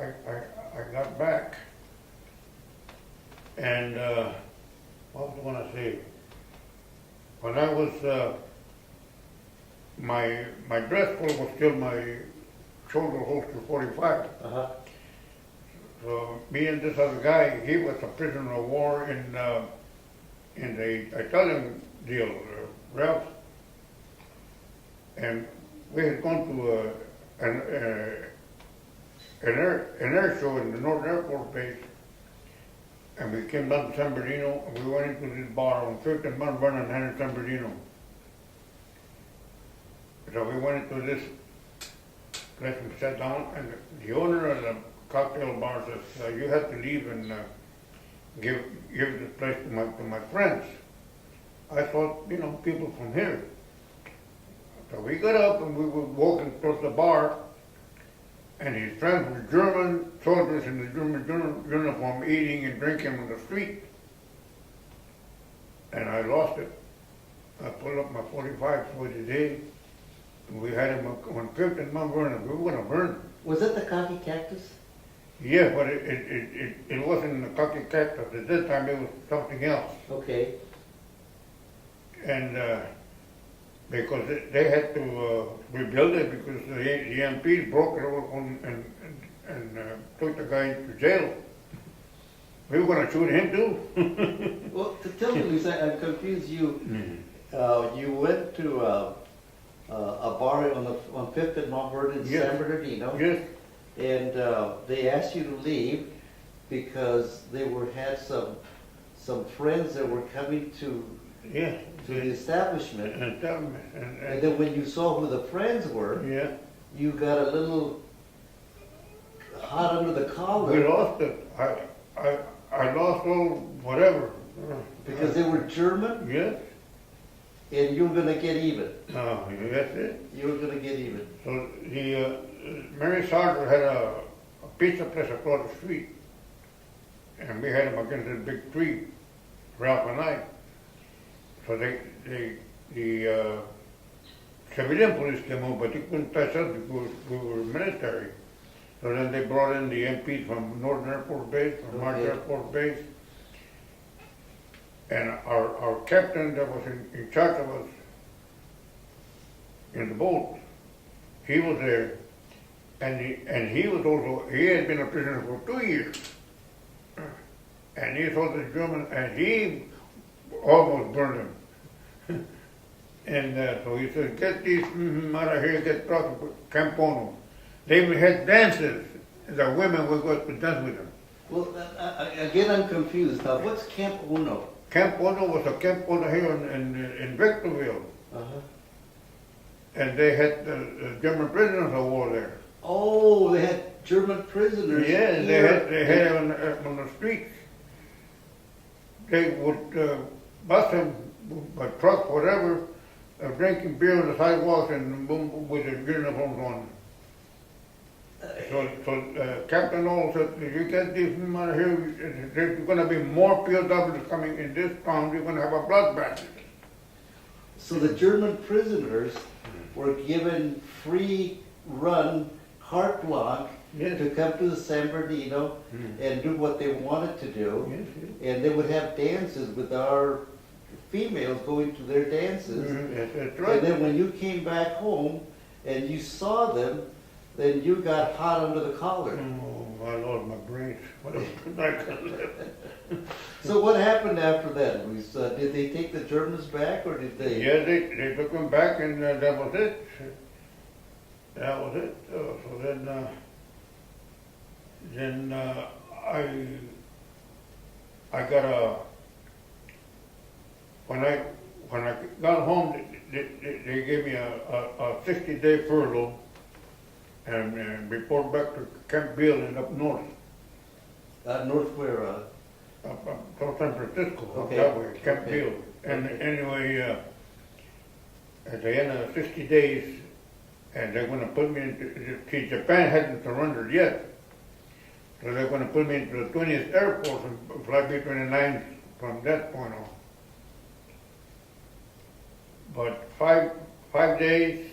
I got back, and what was I going to say? When I was, my dress code was still my shoulder holster 45. Uh-huh. So me and this other guy, he was a prisoner of war in the Italian deal, Ralph. And we had gone to an air show in the North Air Force Base, and we came down to San Bernardino, and we went into this bar on 5th and Mount Vernon and San Bernardino. So we went into this place and sat down, and the owner of the cocktail bar says, you have to leave and give this place to my friends. I thought, people from here. So we got up and we were walking towards the bar, and his friends were German soldiers in the German uniform eating and drinking on the street. And I lost it. I pulled up my 45 for the day, and we had him on 5th and Mount Vernon. We were going to burn. Was that the coffee cactus? Yeah, but it wasn't the cocky cactus. At this time it was something else. Okay. And because they had to rebuild it because the EMPs broke it all and took the guy to jail. We were going to shoot him too. Well, to tell me, Luis, I'm confused. You went to a bar on 5th and Mount Vernon in Yes. San Bernardino. Yes. And they asked you to leave because they had some friends that were coming to Yes. the establishment. And then when you saw who the friends were, yeah. you got a little hot under the collar. We lost it. I lost all whatever. Because they were German, Yes. and you were going to get even. That's it. You were going to get even. So the Mary Sartre had a pizza place across the street, and we had him against this big tree, Ralph and I. So the civilian police came over, but they couldn't touch us because we were military. So then they brought in the MPs from Northern Air Force Base, from March Air Force Base, and our captain that was in charge of us in the boat, he was there, and he was also, he had been a prisoner for 2 years. And he saw the German, and he almost burned him. And so he said, get these out of here, get brought to Camp Ono. They even had dances. The women would go to dance with them. Well, again, I'm confused. Now, what's Camp Uno? Camp Ono was a Camp Ono here in Victorville. Uh-huh. And they had the German prisoners of war there. Oh, they had German prisoners. Yeah, and they had them on the streets. They would bust them by truck, whatever, drinking beer on the sidewalks and with their uniforms on. So Captain Owl said, you get these men out of here, there's going to be more POWs coming in this town, you're going to have a bloodbath. So the German prisoners were given free run, carte blanche, Yes. to come to the San Bernardino and do what they wanted to do. Yes, And they would have dances with our females going to their dances. Yes, that's right. And then when you came back home and you saw them, then you got hot under the collar. Oh, I lost my brains. What a So what happened after that, Luis? Did they take the Germans back, or did they? Yeah, they took them back, and that was it. That was it. So then I got a when I got home, they gave me a 60-day furlough and report back to Camp Beal up north. North where? Up South San Francisco, Okay. that way, Camp Okay. Beal. And Okay. anyway, at the end of 60 days, and they're going to put me into, see, Japan hadn't surrendered yet. So they're going to put me into the 20th Air Force and fly B-29 from that point on. But five days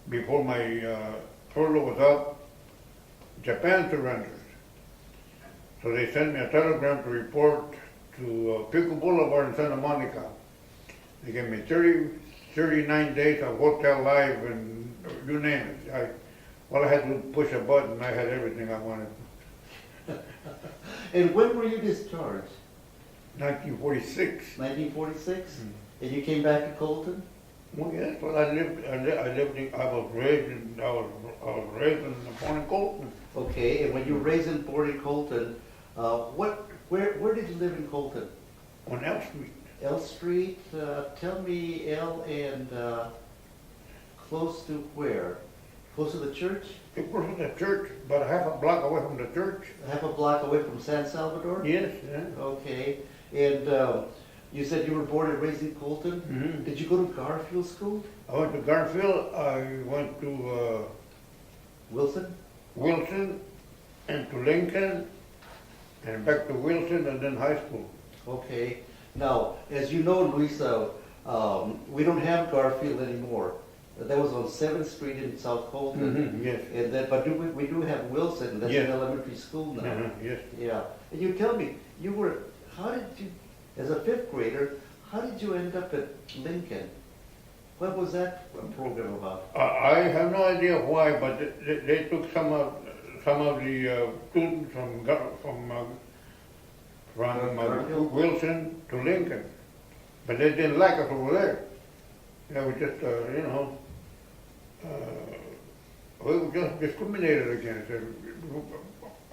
before my furlough was up, Japan surrendered. So they sent me a telegram to report to Pico Boulevard in Santa Monica. They gave me 39 days of hotel life and you name it. All I had to push a button, I had everything I wanted. And when were you discharged? 1946. 1946? And you came back to Colton? Well, yes, well, I was raised in and born in Colton. Okay, and when you were raised and born in Colton, where did you live in Colton? On L Street. L Street, tell me L and close to where? Close to the church? It was the church, about half a block away from the church. Half a block away from San Salvador? Yes, yeah. Okay, and you said you were born and raised in Colton? Mm-hmm. Did you go to Garfield School? I went to Garfield, I went to Wilson? Wilson, and to Lincoln, and back to Wilson, and then high school. Okay. Now, as you know, Luis, we don't have Garfield anymore. That was on 7th Street in South Colton. Mm-hmm, yes. And then, but we do have Wilson, that's Yes. an elementary school now. Yes. Yeah. And you tell me, how did you, as a 5th grader, how did you end up at Lincoln? What was that program about? I have no idea why, but they took some of the students from Garfield? Wilson to Lincoln, but they didn't like us over there. They were just, we were just discriminated against.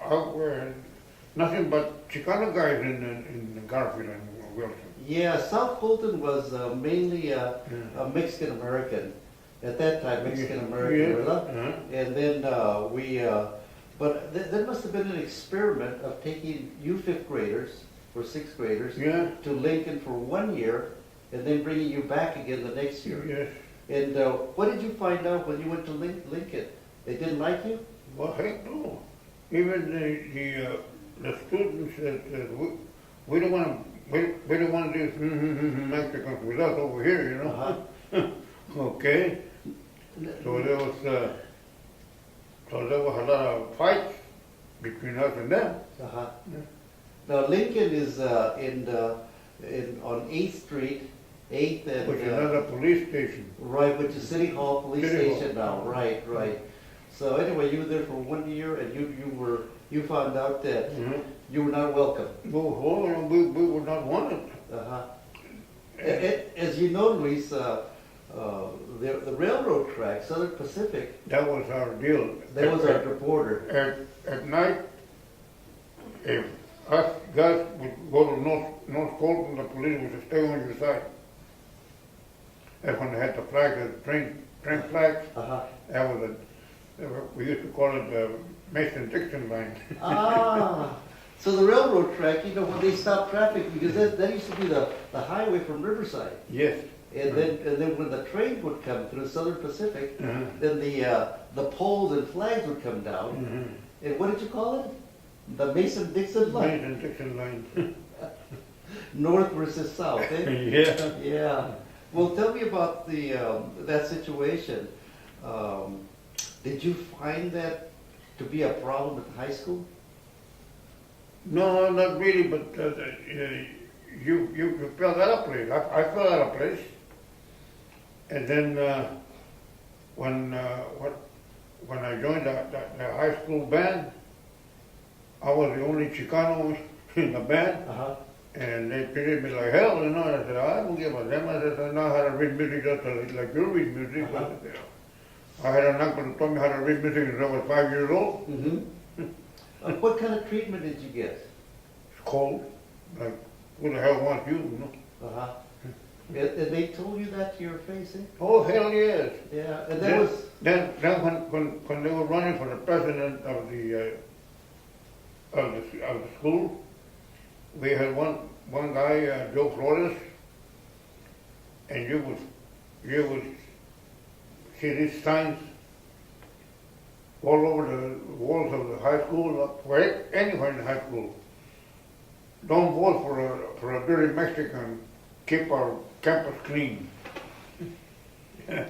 We're nothing but Chicano guys in Garfield and Wilson. Yeah, South Colton was mainly a Mexican American. At that time, Mexican American. Yeah. And then but there must have been an experiment of taking you 5th graders or 6th graders Yeah. to Lincoln for 1 year and then bringing you back again the next year. Yes. And what did you find out when you went to Lincoln? They didn't like you? Well, heck no. Even the students said, we don't want these Mexicans with us over here, you know. Okay. So there was a lot of fights between us and them. Uh-huh. Yeah. Now Lincoln is on 8th Street, 8th and Which is another police station. right, which is City Hall Police City Hall. Station now. Right. So anyway, you were there for 1 year, and you found out that Mhm. you were not welcome. Well, we were not wanted. Uh-huh. As you know, Luis, the railroad track, Southern Pacific, That was our deal. that was our border. At night, if us guys would go to North Colton, the police would stay on your side. That's when they had the flag, the train flags. Uh-huh. That was we used to call it the Mason-Dixon line. So the railroad track, when they stopped traffic, because that used to be the highway from Riverside. Yes. And then when the train would come through Southern Pacific, Uh-huh. then the poles and flags would come down. Mhm. And what did you call it? The Mason-Dixon line, Mason-Dixon line. north versus south, eh? Yeah. Yeah. Well, tell me about that situation. Did you find that to be a problem at the high school? No, not really, but you filled out a place. I filled out a place. And then when I joined the high school band, I was the only Chicano in the band. Uh-huh. And they treated me like hell, you know. And I said, I don't give a damn. I said, I know how to read music just like you read music. Uh-huh. I had an uncle who taught me how to read music since I was 5 years old. Mm-hmm. What kind of treatment did you get? It's cold. Like, who the hell wants you, you know? Uh-huh. And they told you that to your face, eh? Oh, hell yes. Yeah, and that was... Then when they were running for the president of the school, we had one guy, Joe Flores, and you would see these signs all over the walls of the high school, anywhere in the high school. Don't vote for a dirty Mexican. Keep our campus clean.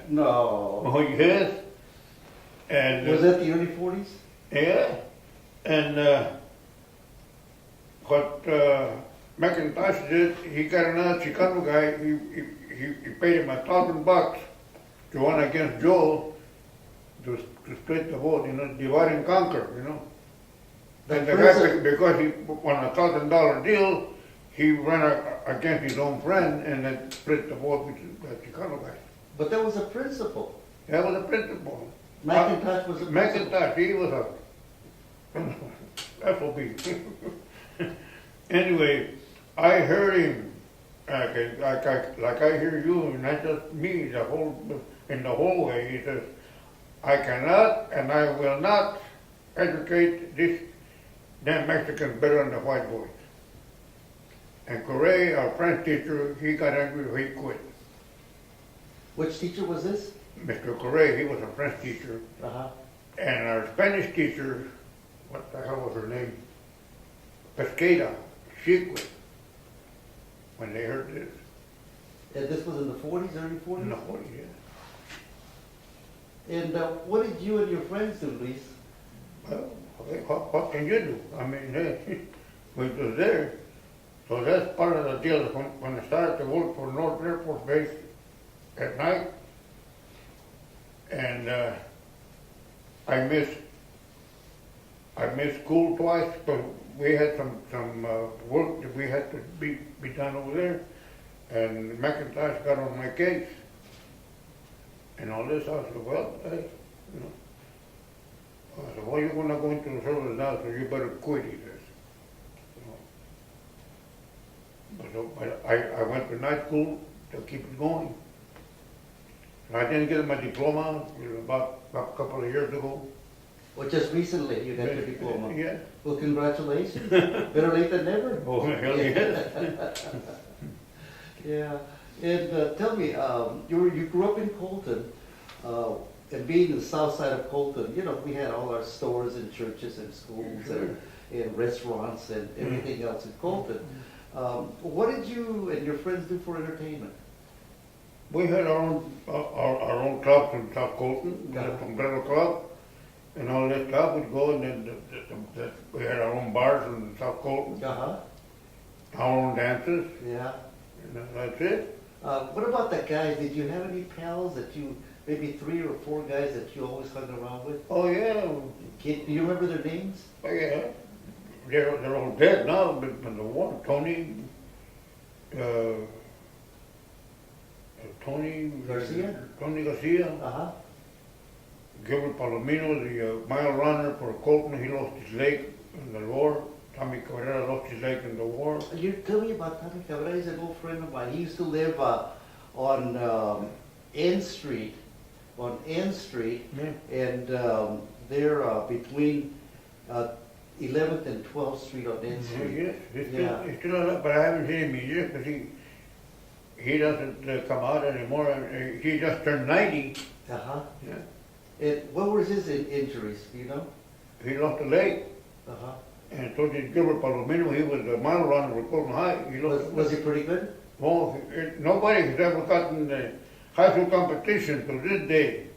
No. Oh yes. And Was that the early 40s? yeah, and what McIntosh did, he got another Chicano guy. He paid him $1,000 to run against Joe to split the vote. You know, divide and conquer. You know. And the guy, because he won $1,000 deal, he ran against his own friend and then split the vote with the Chicano guy. But that was a principle. That was the principle. McIntosh was a principle. McIntosh, he was FOB. Anyway, I heard him, like I hear you, not just me, in the hallway, he says, I cannot and I will not educate this damn Mexicans better than the white boys. And Correa, our French teacher, he got angry, so he quit. Which teacher was this? Mr. Correa, he was a French teacher. Uh-huh. And our Spanish teacher, what the hell was her name? Pesqueda, she quit when they heard this. And this was in the 40s, early 40s? In the 40s, yeah. And what did you and your friends do, Luis? Well, what can you do? I mean, hey, we was there. So that's part of the deal. When I started to work for North Air Force Base at night, and I missed school twice, but we had some work that we had to be done over there, and McIntosh got on my case, and all this. I said, well, hey, you know. I said, well, you're not going to the service now, so you better quit, he says. But I went to night school to keep it going. And I didn't get my diploma about a couple of years ago. Well, just recently you got your diploma. Yeah. Well, congratulations. Better late than never. Oh, hell yes. Yeah. And tell me, you grew up in Colton, and being the south side of Colton, you know, we had all our stores and churches and schools and restaurants and everything else in Colton. What did you and your friends do for entertainment? We had our own club in South Colton, the Sombrero Club, and all that stuff. We'd go, and then we had our own bars in South Colton, Uh-huh. our own dances, Yeah. and that's it. What about the guys? Did you have any pals that you, maybe 3 or 4 guys that you always hung around with? Oh yeah, Do you remember their names? oh yeah. They're all dead now, but from the war, Tony Garcia? Tony Garcia, Uh-huh. Gilbert Palomino, the mile runner for Colton, he lost his leg in the war. Tommy Cabrera lost his leg in the war. You tell me about Tommy Cabrera. He's an old friend of mine. He used to live on N Street, Yeah. and there between 11th and 12th Street on N Street. Yes, Yeah. he's still alive, but I haven't seen him in years because he doesn't come out anymore. He just turned 90. Uh-huh. Yeah. And what were his injuries? Do you know? He lost a leg, Uh-huh. and so did Gilbert Palomino. He was a mile runner for Colton High. He lost Was he pretty good? Well, nobody has ever gotten the high school competition to this day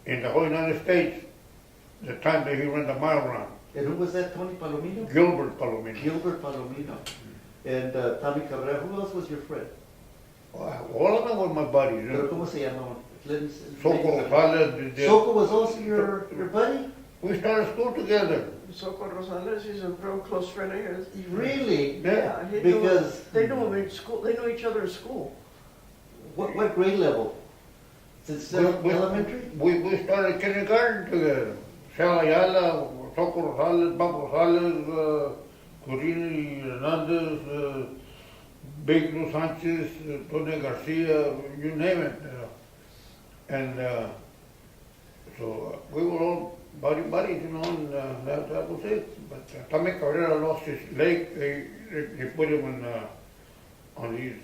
in the whole United States, the time that he ran the mile run. And who was that? Tony Palomino? Gilbert Palomino. Gilbert Palomino. And Tommy Cabrera. Who else was your friend? All of them were my buddies. Pero ¿cómo se llamaban? Soco Rosales. Soco was also your buddy? We started school together. Soco Rosales is a real close friend of his. Really? Yeah. he Because they knew him in school. They knew each other in school. what grade level? Since elementary? We started kindergarten together. Sal Ayala, Soco Rosales, Bob Rosales, Corini Hernandez, Big Lou Sanchez, Tony Garcia, you name it. And so we were all buddies, you know, and that was it. But Tommy Cabrera lost his leg. They put him on these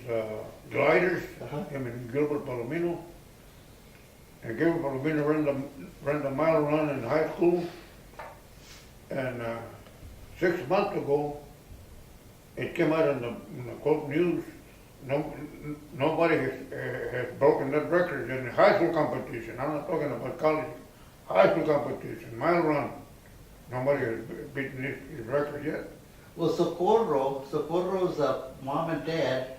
gliders, him and Gilbert Palomino. And Gilbert Palomino ran the mile run in high school. And 6 months ago, it came out in the Colton News. Nobody has broken that record in high school competition. I'm not talking about college. high school competition, mile run. Nobody has beaten his record yet. Well, Socorro's mom and dad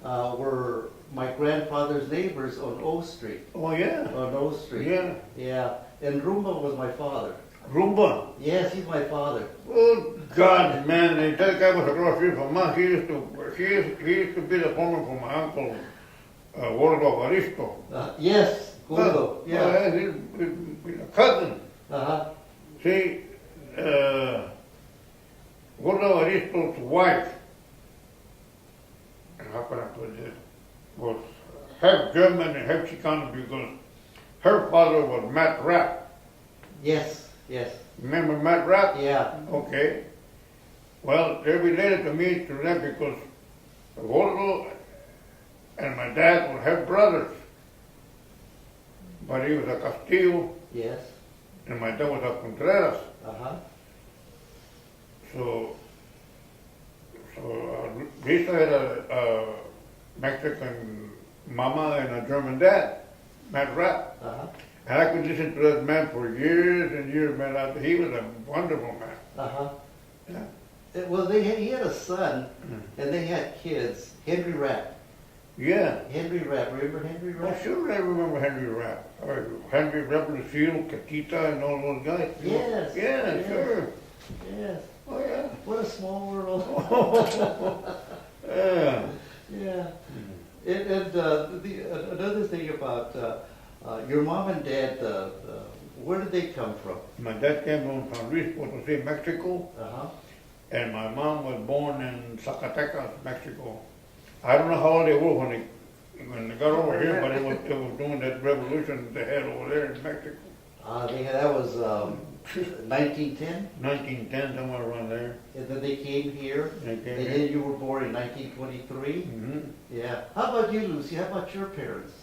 were my grandfather's neighbors on O Street. Oh, yeah. On O Street. Yeah. Yeah. And Rumba was my father. Rumba. Yes, he's my father. Oh, God, man, and that guy was across the street from us. He used to be the foreman for my uncle, Gordo Evaristo. Yes, Gordo. Yeah. Well, he's a cousin. Uh-huh. See, Gordo Evaristo's wife, and how can I put this, was half German and half Chicano because her father was Matt Rapp. Yes, yes. Remember Matt Rapp? Yeah. Okay. Well, they're related to me through that because Gordo and my dad were half brothers. But he was a Castillo Yes. and my dad was a Contreras. Uh-huh. So Lisa had a Mexican mama and a German dad, Matt Rapp. Uh-huh. And I could listen to that man for years and years, man. He was a wonderful man. Uh-huh. Yeah. Well, he had a son, and they had kids. Henry Rapp. Yeah. Henry Rapp. Remember Henry Well, Rapp? sure, I remember Henry Rapp. Henry Rapp, Lucille, Catita, and all those guys. Yes. Yeah, Yes. sure. Yes. Oh, yeah. What a small world. Yeah. Yeah. And another thing about your mom and dad, where did they come from? My dad came from San Luis Potosí, Mexico, Uh-huh. and my mom was born in Zacatecas, Mexico. I don't know how old they were when they got over here, but it was during that revolution they had over there in Mexico. That was 1910, 1910, somewhere around there. and then they came here. They came And here. then you were born in 1923. Mm-hmm. Yeah. How about you, Lucy? How about your parents?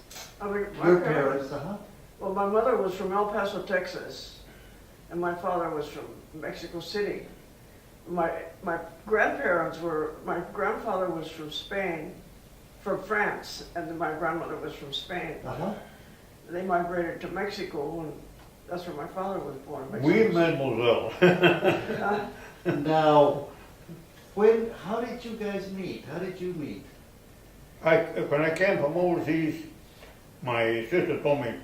I mean, Your parents, uh-huh. Well, my mother was from El Paso, Texas, and my father was from Mexico City. My grandparents were, my grandfather was from Spain, from France, and then my grandmother was from Spain. Uh-huh. They migrated to Mexico, and that's where my father was born, in Mexico Oui, City. mademoiselle. Now, how did you guys meet? How did you meet? When I came from overseas, my sister told me,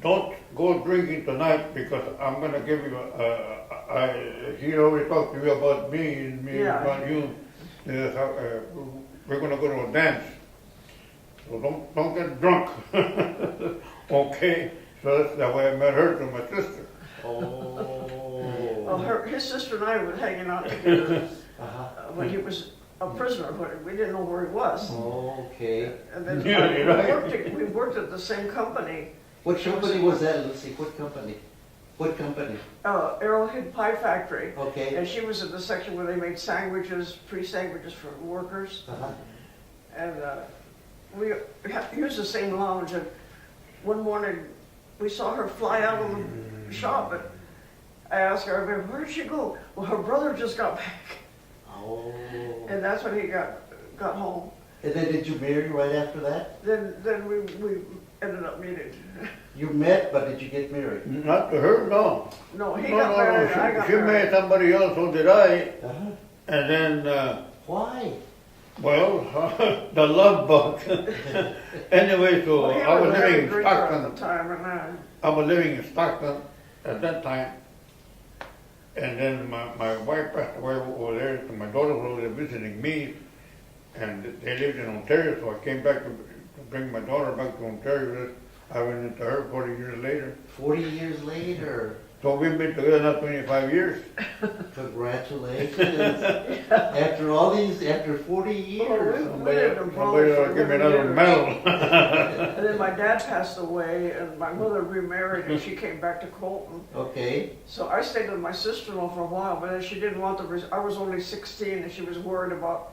don't go drinking tonight because I'm going to give you she always talked to you about me and me Yeah. about you. We're going to go to a dance. So don't get drunk. Okay. So that's the way I met her to my sister. Oh. Well, his sister and I were hanging out together Uh-huh. when he was a prisoner, but we didn't know where he was. Okay. And then Yeah, you're right. we worked at the same company, What company was that, Lucy? What company? What company? Arrowhead Pie Factory. Okay. And she was in the section where they made sandwiches, pre-sandwiches for workers. Uh-huh. And we used the same lounge. And one morning, we saw her fly out of the shop. And I asked her, where did she go? Well, her brother just got back. Oh. And that's when he got home. And then did you marry right after that? Then we ended up meeting. You met, but did you get married? Not to her, no. No, he No, got married, and I got she married. married somebody else, so did I. Uh-huh. And then, Why? well, the love bug. Anyway, so Well, he I was was very living in drinker at Stockton. the time, and I was living in Stockton at that time. And then my wife passed away over there, so my daughter was over there visiting me. And they lived in Ontario, so I came back to bring my daughter back to Ontario. I went into her 40 years later. 40 years later. So we've been together now 25 years. Congratulations. After 40 years. we didn't involve Somebody ought to for give me 11 another years. medal. And then my dad passed away, and my mother remarried, and she came back to Colton. Okay. So I stayed with my sister-in-law for a while, but then she didn't want I was only 16, and she was worried about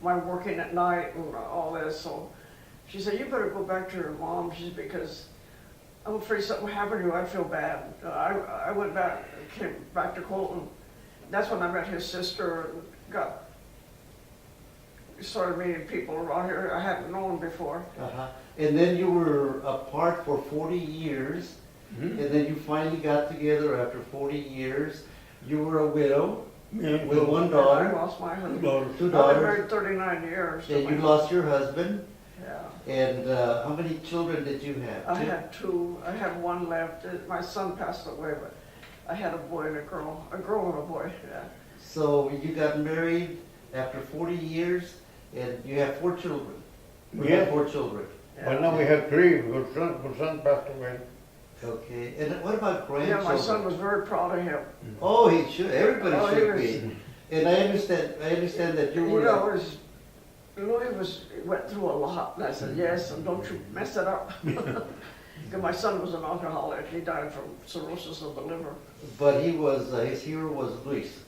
my working at night and all this, so she said, you better go back to your mom, she said, because I'm afraid something happened to you, I'd feel bad. I went back, came back to Colton. That's when I met his sister and started meeting people around here I hadn't known before. Uh-huh. And then you were apart for 40 years. Mhm. and then you finally got together after 40 years. You were a widow Yeah, with one I daughter, lost my husband. daughters. 2 I've been daughters, married 39 years. to and you my- lost your husband. Yeah. And how many children did you have? I Two? had 2. I have 1 left. My son passed away, but I had a boy and a girl and a boy. Yeah. So you got married after 40 years, and you have 4 children. We Yeah. have 4 children. But now we have 3, my son passed away. Okay. And what about Yeah, grandchildren? my son was very proud of him. Oh, he should. Everybody Oh, he should was- be. And I understand that you You were. know, Louis went through a lot, and I said, yes, and don't you mess it up. Because my son was an alcoholic. He died from cirrhosis of the liver. But he was his hero was Luis.